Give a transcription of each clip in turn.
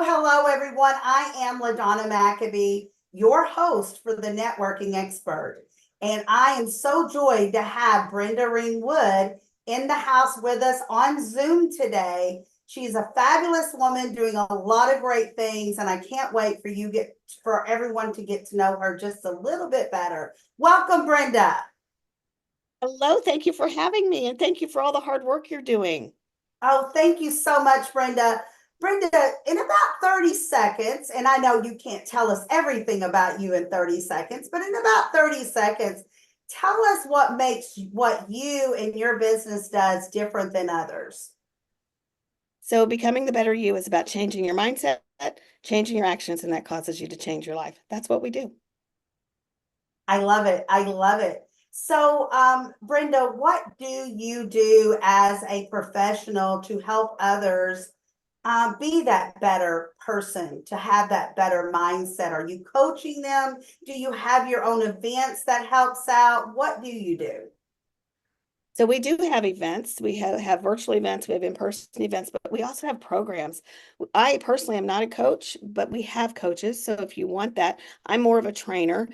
Hello, everyone. I am LaDonna McAbee, your host for the Networking Expert. And I am so joyed to have Brenda Ring Wood in the house with us on Zoom today. She's a fabulous woman doing a lot of great things, and I can't wait for everyone to get to know her just a little bit better. Welcome, Brenda. Hello, thank you for having me, and thank you for all the hard work you're doing. Oh, thank you so much, Brenda. Brenda, in about 30 seconds, and I know you can't tell us everything about you in 30 seconds, but in about 30 seconds, tell us what makes what you and your business does different than others. So, becoming the better you is about changing your mindset, changing your actions, and that causes you to change your life. That's what we do. I love it. I love it. So, Brenda, what do you do as a professional to help others be that better person, to have that better mindset? Are you coaching them? Do you have your own events that helps out? What do you do? So, we do have events. We have virtual events, we have in-person events, but we also have programs. I personally am not a coach, but we have coaches. So, if you want that, I'm more of a trainer,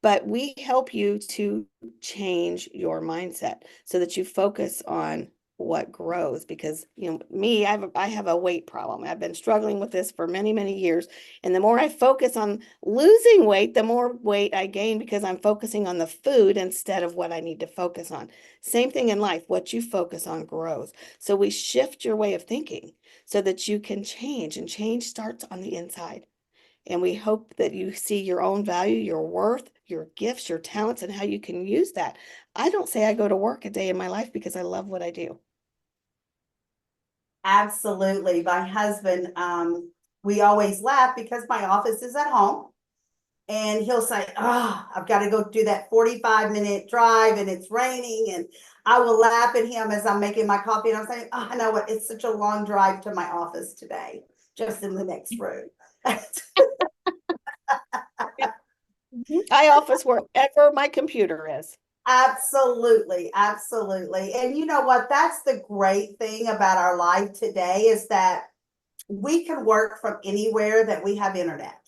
but we help you to change your mindset so that you focus on what grows. Because me, I have a weight problem. I've been struggling with this for many years, and the more I focus on losing weight, the more weight I gain because I'm focusing on the food instead of what I need to focus on. Same thing in life. What you focus on grows. So we shift your way of thinking so that you can change, and change starts on the inside. And we hope that you see your own value, your worth, your gifts, your talents, and how you can use that. I don't say I go to work a day in my life because I love what I do. Absolutely. My husband, we always laugh because my office is at home. And he'll say, "Oh, I've got to go do that 45-minute drive and it's raining." And I will laugh at him as I'm making my coffee. And I'm saying, "Oh, I know what, it's such a long drive to my office today, just in the next room." I office wherever my computer is. Absolutely, absolutely. And you know what? That's the great thing about our life today is that we can work from anywhere that we have internet.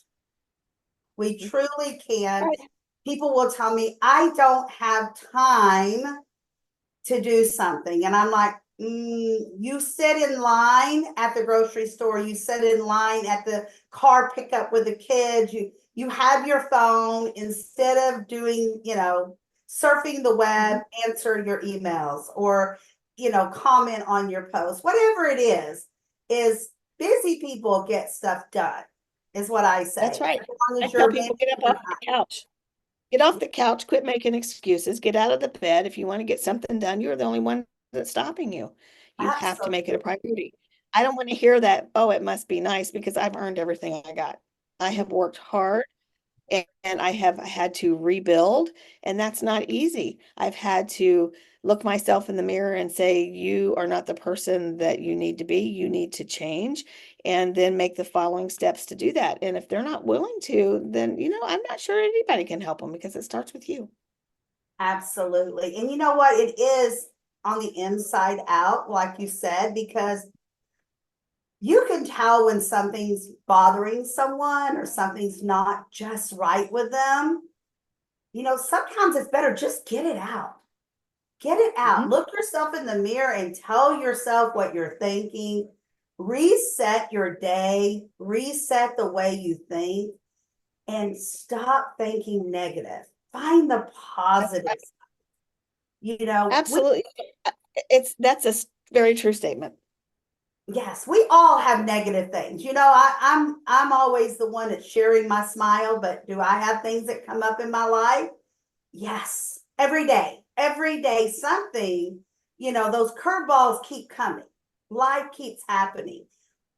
We truly can. Right. People will tell me, "I don't have time to do something." And I'm like, you sit in line at the grocery store, you sit in line at the car pickup with the kids, you have your phone instead of doing, surfing the web, answer your emails or, comment on your post, whatever it is busy people get stuff done, is what I That's say. right. As long I as tell you're people, busy get up or off the couch. Get off the couch, quit making excuses, get out of the bed. If you want to get something done, you're the only one that's stopping you. You not. have to make it a priority. I don't want to hear that, oh, it must be nice because I've earned everything I got. I have worked hard and I have had to rebuild, and that's not easy. I've had to look myself in the mirror and say, you are not the person that you need to be. You need to change, and then make the following steps to do that. And if they're not willing to, then, I'm not sure anybody can help them because it starts with you. Absolutely. And you know what? It is on the inside out, like you said, because you can tell when something's bothering someone or something's not just right with them. Sometimes it's better just get it out. Get it out. Mhm. Look yourself in the mirror and tell yourself what you're thinking. Reset your day, reset the way you think, and stop thinking negative. Find the That's positive. right. We Absolutely. That's a very true statement. Yes, we all have negative things. I'm always the one that's sharing my smile, but do I have things that come up in my life? Yes, every day, something, those curveballs keep coming. Life keeps happening,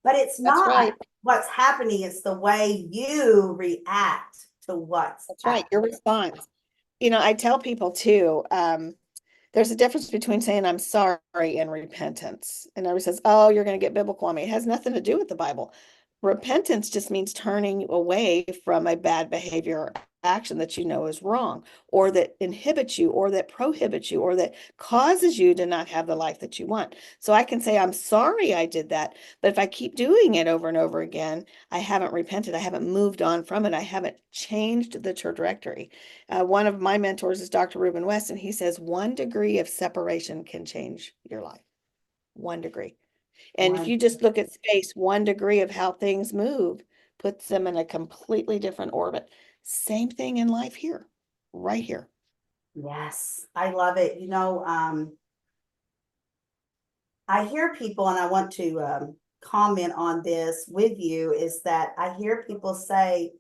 but it's That's not right. what's happening, it's the way you react to what's That's right. happening. Your response. I tell people too, there's a difference between saying I'm sorry and repentance. And everybody says, oh, you're going to get biblical on me. It has nothing to do with the Bible. Repentance just means turning away from a bad behavior action that you know is wrong, or that inhibits you, or that prohibits you, or that causes you to not have the life that you want. So I can say, I'm sorry I did that. But if I keep doing it over and over again, I haven't repented. I haven't moved on from it. I haven't changed the trajectory. One of my mentors is Dr. Reuben West, and he says 1 degree of separation can change your life. 1 degree. And if One, you just look at space, 1 degree of how things move puts them in a completely different orbit. Same thing in life here, right here. yes, I love it. I hear people, and I want to comment on this with you, is that I hear people say,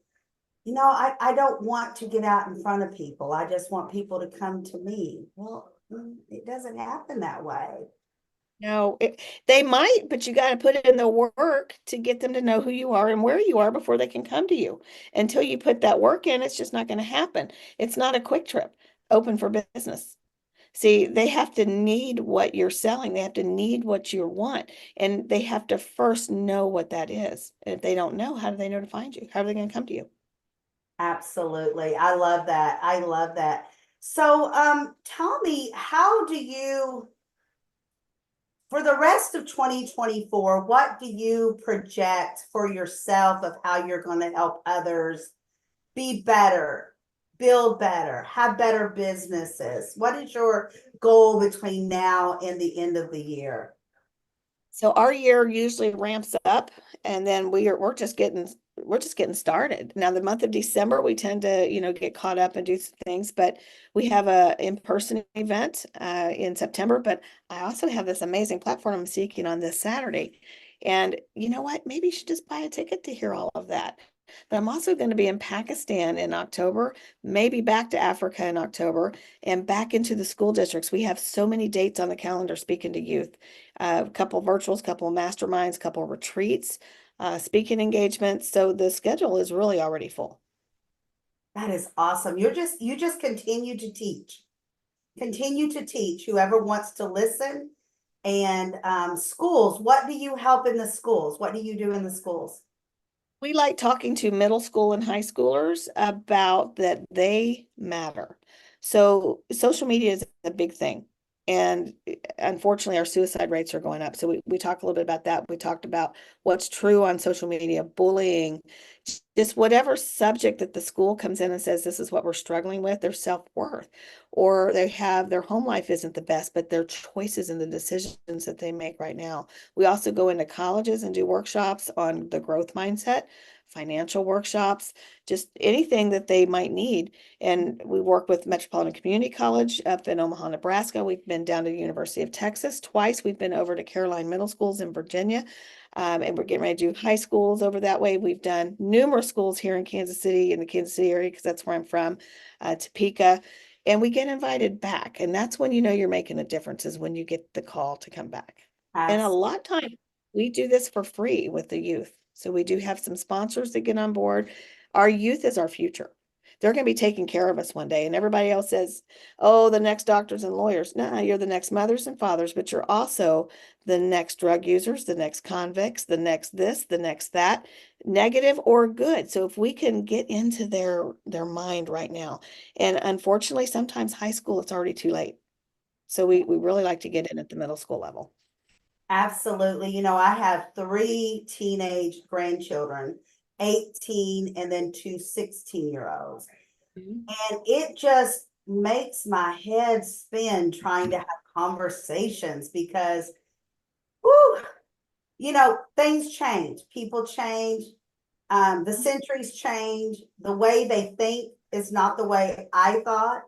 I don't want to get out in front of people. I just want people to come to me. Well, it doesn't happen that way. No, they might, but you got to put in the work to get them to know who you are and where you are before they can come to you. Until you put that work in, it's just not going to happen. It's not a quick trip open for business. See, they have to need what you're selling. They have to need what you want. And they have to first know what that is. And if they don't know, how do they know to find you? How are they going to come to you? Absolutely. I love that. I love that. So, tell me, how do you, for the rest of 2024, what do you project for yourself of how you're going to help others be better, build better, have better businesses? What is your goal between now and the end of the year? So our year usually ramps up, and then we're just getting started. Now the month of December we tend to, get caught up and do some things, but we have a in-person event in September, but I also have this amazing platform I'm seeking on this Saturday. And you know what? Maybe you should just buy a ticket to hear all of that. But I'm also going to be in Pakistan in October, maybe back to Africa in October, and back into the school districts. We have so many dates on the calendar speaking to youth, a couple virtuals, couple masterminds, couple retreats, speaking engagements. So the schedule is really already full. That is awesome. You just continue to teach. Continue to teach whoever wants to listen. And schools, what do you help in the schools? What do you do in the schools? We like talking to middle school and high schoolers about that they matter. So social media is a big thing. And unfortunately, our suicide rates are going up. So we talk a little bit about that. We talked about what's true on social media, bullying, just whatever subject that the school comes in and says, this is what we're struggling with, their self-worth, or they have their home life isn't the best, but their choices and the decisions that they make right now. We also go into colleges and do workshops on the growth mindset, financial workshops, just anything that they might need. And we work with Metropolitan Community College up in Omaha, Nebraska. We've been down to the University of Texas twice. We've been over to Caroline Middle Schools in Virginia. And we're getting ready to do high schools over that way. We've done numerous schools here in Kansas City, in the Kansas City area, because that's where I'm from, Topeka. And we get invited back. And that's when you know you're making a difference, is when you get the call to come back. And a lot of times we do this for free with the youth. So we do have some sponsors that get on board. Our youth is our future. They're going to be taking care of us one day. And everybody else says, oh, the next doctors and lawyers. No, you're the next mothers and fathers, but you're also the next drug users, the next convicts, the next this, the next that, negative or good. So if we can get into their mind right now, and unfortunately, sometimes high school, it's already too late. So we really like to get in at the middle school level. Absolutely. I have three teenage grandchildren, 18 and then two 16-year-olds. Mhm. And it just makes my head spin trying to have conversations because, whew, things change, people change, the centuries change, the way they think is not the way I thought.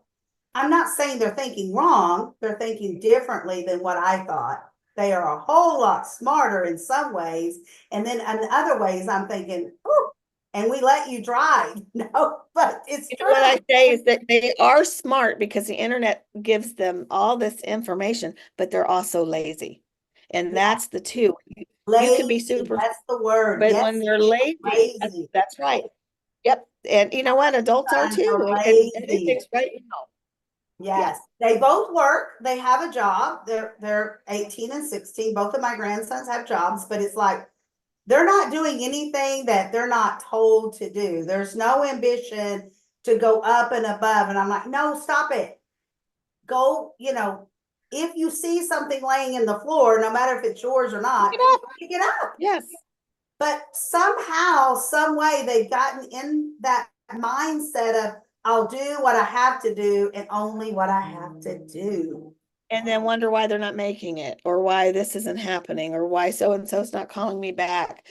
I'm not saying they're thinking wrong, they're thinking differently than what I thought. They are a whole lot smarter in some ways. And then in other ways, I'm thinking, oh, and we let you drive. No, but it's true. What I say is that they are smart because the internet gives them all this information, but they're also lazy. And Yeah, that's the two. You can be lazy, super, that's the word. but Yes, when they're lazy, lazy. that's right. Yep. And you know what? Adults are Sons are too. And do lazy. things right now. Yeah. Yes, they both work. They have a job. They're 18 and 16. Both of my grandsons have jobs, but it's like they're not doing anything that they're not told to do. There's no ambition. to go up and above. And I'm like, no, stop it. Go, if you see something laying in the floor, no matter if it's yours or not, Pick it up. pick it up. Yes. But somehow, some way, they've gotten in that mindset of, I'll do what I have to do and only what I have to do. And then wonder why they're not making it, or why this isn't happening, or why so and so's not calling me back.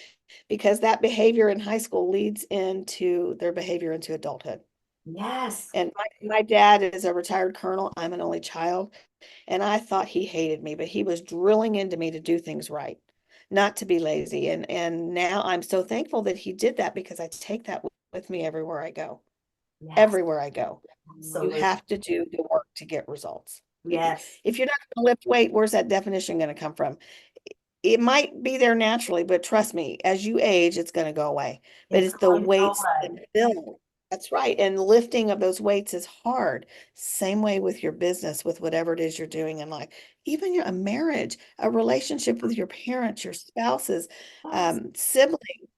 Because that behavior in high school leads into their behavior into adulthood. Yes. And my dad is a retired colonel. I'm an only child. And I thought he hated me, but he was drilling into me to do things right, not to be lazy. And now I'm so thankful that he did that, because I take that with me everywhere I go. Yes. Everywhere I go. Absolutely. You have to do the work to get results. Yes. If you're not going to lift weight, where's that definition going to come from? It might be there naturally, but trust me, as you age, it's going to go away. But it's the weights that build. That's right. And lifting of those weights is hard. Same way with your business, with whatever it is you're doing in life. Even a marriage, a relationship with your parents, your spouses, siblings,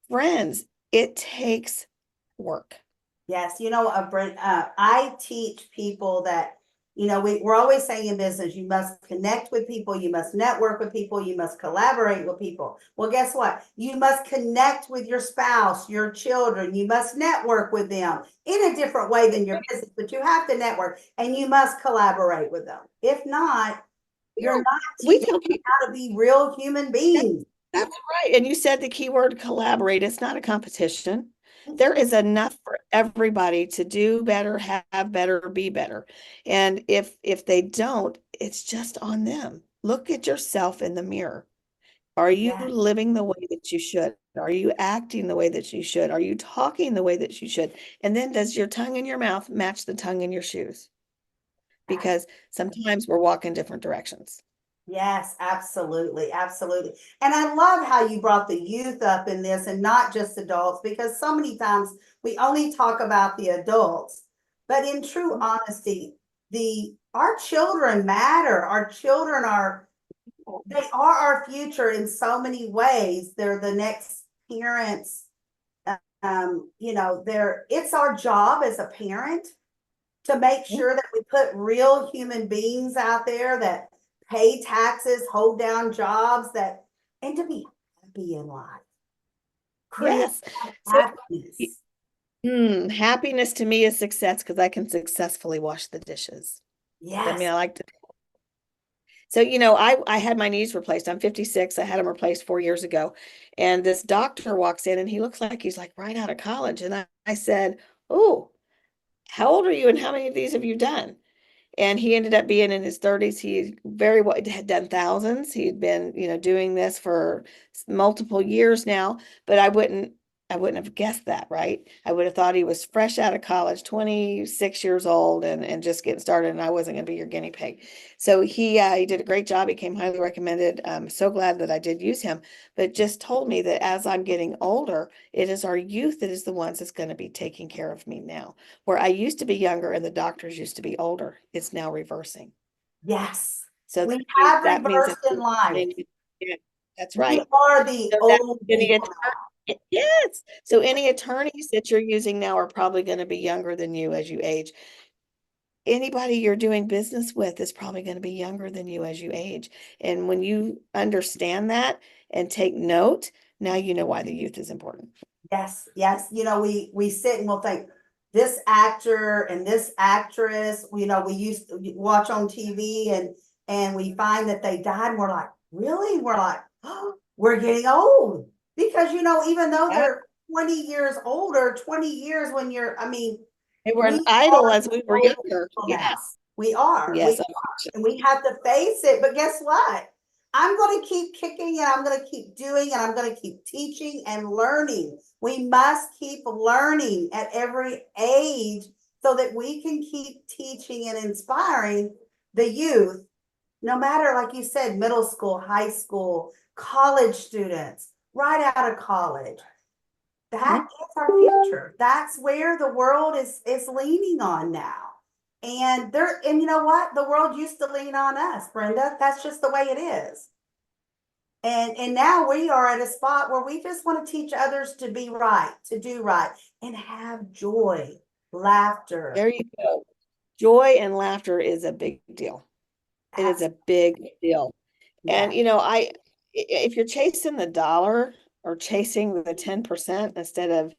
friends. It takes work. Yes, Brent, I teach people that, we're always saying in business, you must connect with people, you must network with people, you must collaborate with people. Well, guess what? You must connect with your spouse, your children, you must network with them in a different way than your business, but you have to network and you must collaborate with them. If not, you're not teaching them how to be real human beings. That's right. And you said the key word collaborate. It's not a competition. There is enough for everybody to do better, have better, be better. And if they don't, it's just on them. Look at yourself in the mirror. Are you living the way that you should? Are you acting the way that you should? Are you talking the way that you should? And then does your tongue in your mouth match the tongue in your shoes? Because sometimes we're walking different directions. Yes, absolutely. Absolutely. And I love how you brought the youth up in this and not just adults, because so many times we only talk about the adults. But in true honesty, our children matter. Our children they are our future in so many ways. They're the next parents. It's our job as a parent to make sure that we put real human beings out there that pay taxes, hold down jobs, and to be happy in life. Create Yes. happiness. Happiness to me is success, because I can successfully wash the dishes. I mean, Yes. I like to. So, I had my knees replaced. I'm 56. I had them replaced 4 years ago. And this doctor walks in and he looks like he's like right out of college. And I said, "Oh, how old are you and how many of these have you done?" And he ended up being in his 30s. He very well had done thousands. He'd been, doing this for multiple years now, but I wouldn't have guessed that, right? I would have thought he was fresh out of college, 26 years old, and just getting started, and I wasn't going to be your guinea pig. So he did a great job. He came highly recommended. I'm so glad that I did use him, but just told me that as I'm getting older, it is our youth that is the ones that's going to be taking care of me now. Where I used to be younger and the doctors used to be older, it's now reversing. Yes. So We have that means reversed in life. yeah, that's We right. are the So that old people. yes. So any attorneys that you're using now are probably going to be younger than you as you age. Anybody you're doing business with is probably going to be younger than you as you age. And when you understand that and take note, now you know why the youth is important. Yes, yes. We sit and we'll think this actor and this actress, we used to watch on TV and we find that they died and we're like, really? We're like, oh, we're getting old. Because even though Yeah. they're 20 years older, 20 years when They were an we idol are as we were old younger. people now. Yes. We are. Yes. And we have to face it. But guess what? I'm going to keep kicking and I'm going to keep doing and I'm going to keep teaching and learning. We must keep learning at every age so that we can keep teaching and inspiring the youth, no matter, like you said, middle school, high school, college students, right out of college. That is our future. That's where the world is leaning on now. And you know what? The world used to lean on us, Brenda. That's just the way it is. And now we are at a spot where we just want to teach others to be right, to do right, and have joy laughter. There you go. Joy and laughter is a big deal. It is a big deal. And Yeah, if you're chasing the dollar or chasing the 10% instead of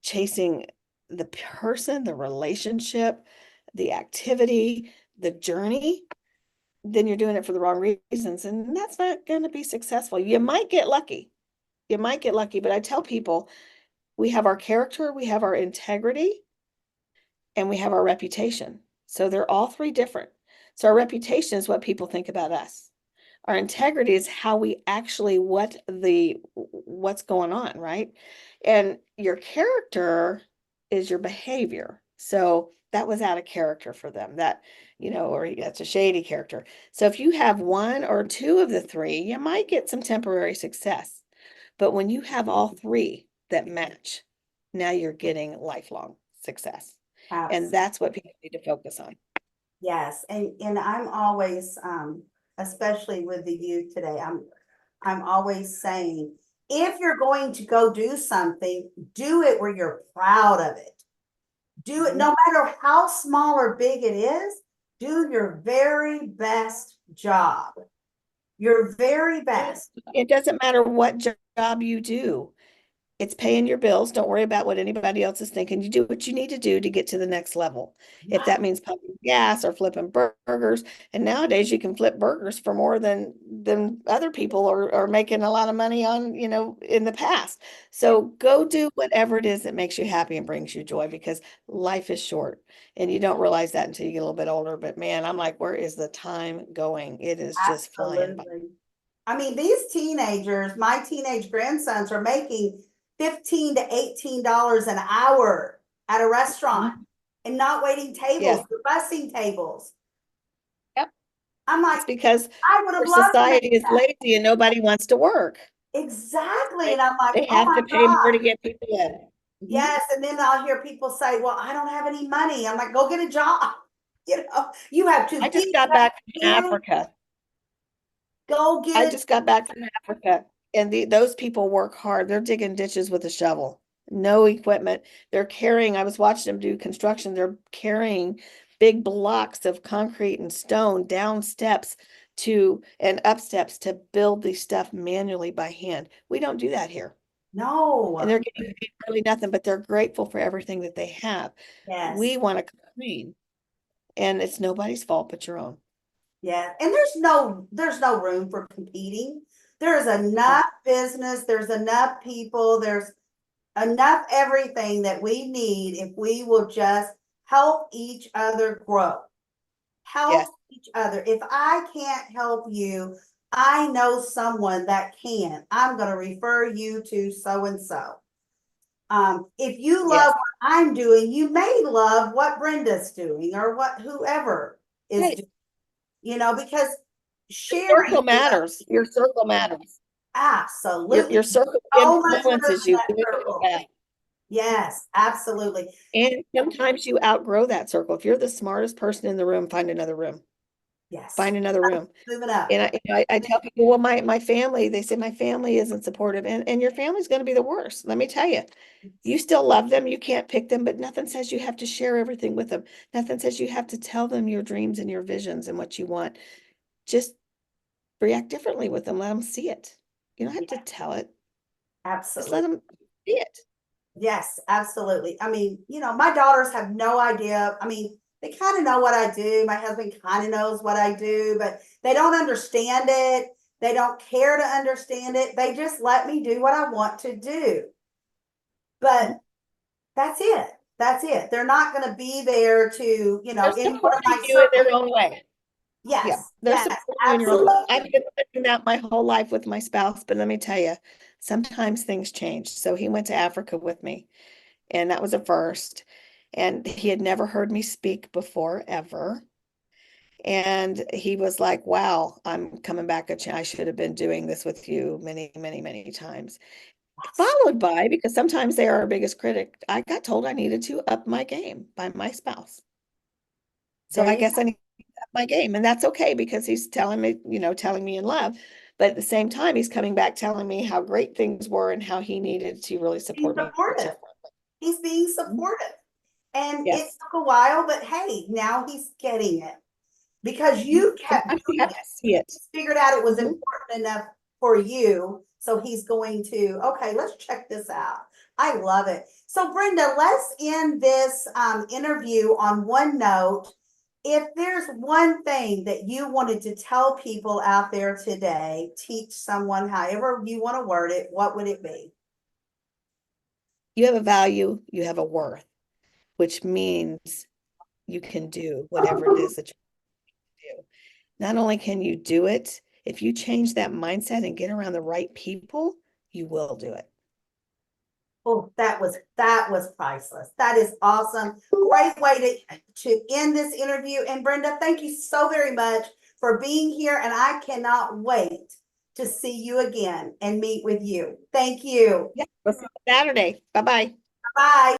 chasing the person, the relationship, the activity, the journey, then you're doing it for the wrong reasons. And that's not going to be successful. You might get lucky. You might get lucky, but I tell people we have our character, we have our integrity, and we have our reputation. So they're all three different. So our reputation is what people think about us. Our integrity is how we actually what's going on, right? And your character is your behavior. So that was out of character for them. That, or that's a shady character. So if you have one or two of the three, you might get some temporary success. But when you have all three that match, now you're getting lifelong success. And absolutely. that's what people need to focus on. Yes, and I'm always, especially with the youth today, I'm always saying, if you're going to go do something, do it where you're proud of it. Do it no matter how small or big it is. Do your very best job. Your very best. It doesn't matter what job you do. It's paying your bills. Don't worry about what anybody else is thinking. You do what you need to do to get to the next level. If that means pumping gas or flipping burgers, and nowadays you can flip burgers for more than other people are making a lot of money on, in the past. So go do whatever it is that makes you happy and brings you joy, because life is short and you don't realize that until you get a little bit older. But man, I'm like, where is the time going? It is just flying by. Absolutely. I mean, these teenagers, my teenage grandsons are making $15 to $18 an hour at a restaurant and not waiting tables, Yes. for busing tables. Yep. I'm like, It's because I would have our loved to make society is that. lazy and nobody wants to work. Exactly. Right? And I'm like, They oh have my to pay more to God. get people in. Yes. And then I'll hear people say, well, I don't have any money. I'm like, go get a job. You have two I just kids, got back from you Africa. go I get it. just got back from Africa, and those people work hard. They're digging ditches with a shovel, no equipment. They're carrying, I was watching them do construction. They're carrying big blocks of concrete and stone down steps and up steps to build these stuff manually by hand. We don't do that here. And No. they're getting paid really nothing, but they're grateful for everything that they have. Yes. We want to complain, and it's nobody's fault but your own. Yeah. And there's no room for competing. There's Mm. enough business, there's enough people, there's enough everything that we need if we will just help each other grow. Yes, Help each other. If I can't help you, I know someone that can. I'm going to refer you to so and so. If you love yes. what I'm doing, you may love what Brenda's doing or what whoever is Right. doing, because sharing Circle is matters. Your circle matters. Your absolutely circle so much room influences in you that good or circle. bad. Yes, absolutely. And sometimes you outgrow that circle. If you're the smartest person in the room, find another room. Yes. Find another room. Moving up. And I tell people, well, my family, they say my family isn't supportive, and your family's going to be the worst. Let me tell you, you still love them. You can't pick them, but nothing says you have to share everything with them. Nothing says you have to tell them your dreams and your visions and what you want. Just react differently with them. Let them see it. You don't have to Yeah, tell it. Just let absolutely. them see it. Yes, absolutely. I mean, my daughters have no idea. I mean, they kind of know what I do. My husband kind of knows what I do, but they don't understand it. They don't care to understand it. They just let me do what I want to do. But that's it. That's it. They're not going to be there to, They're in one of supporting my you in circles. their own way. Yeah, Yes, they're yes, supporting you in your own way. absolutely. I've been living that my whole life with my spouse, but let me tell you, sometimes things change. So he went to Africa with me, and that was a first. And he had never heard me speak before, ever. And he was like, wow, I'm coming back. I should have been doing this with you many, many, many times. Followed by, because sometimes they are our biggest critic, I got told I needed to up my game by my spouse. So There I you guess go. I need to up my game. And that's okay because he's telling me, telling me in love. But at the same time, he's coming back telling me how great things were and how he needed to really Being support me. supportive. He's being Mhm. supportive. And it Yes. took a while, but hey, now he's getting it because you kept Sometimes you doing have to it. see it. Figured out it was Mhm. important enough for you. So he's going to, okay, let's check this out. I love it. So Brenda, let's end this interview on one note. If there's one thing that you wanted to tell people out there today, teach someone, however you want to word it, what would it be? You have a value, you have a worth, which means you can do whatever it is that you do. Not only can you do it, if you change that mindset and get around the right people, you will do it. Oh, that was priceless. That is awesome. Great way to end this interview. And Brenda, thank you so very much for being here. And I cannot wait to see you again and meet with you. Thank you. Yeah. We'll see you Saturday. Bye-bye. Bye.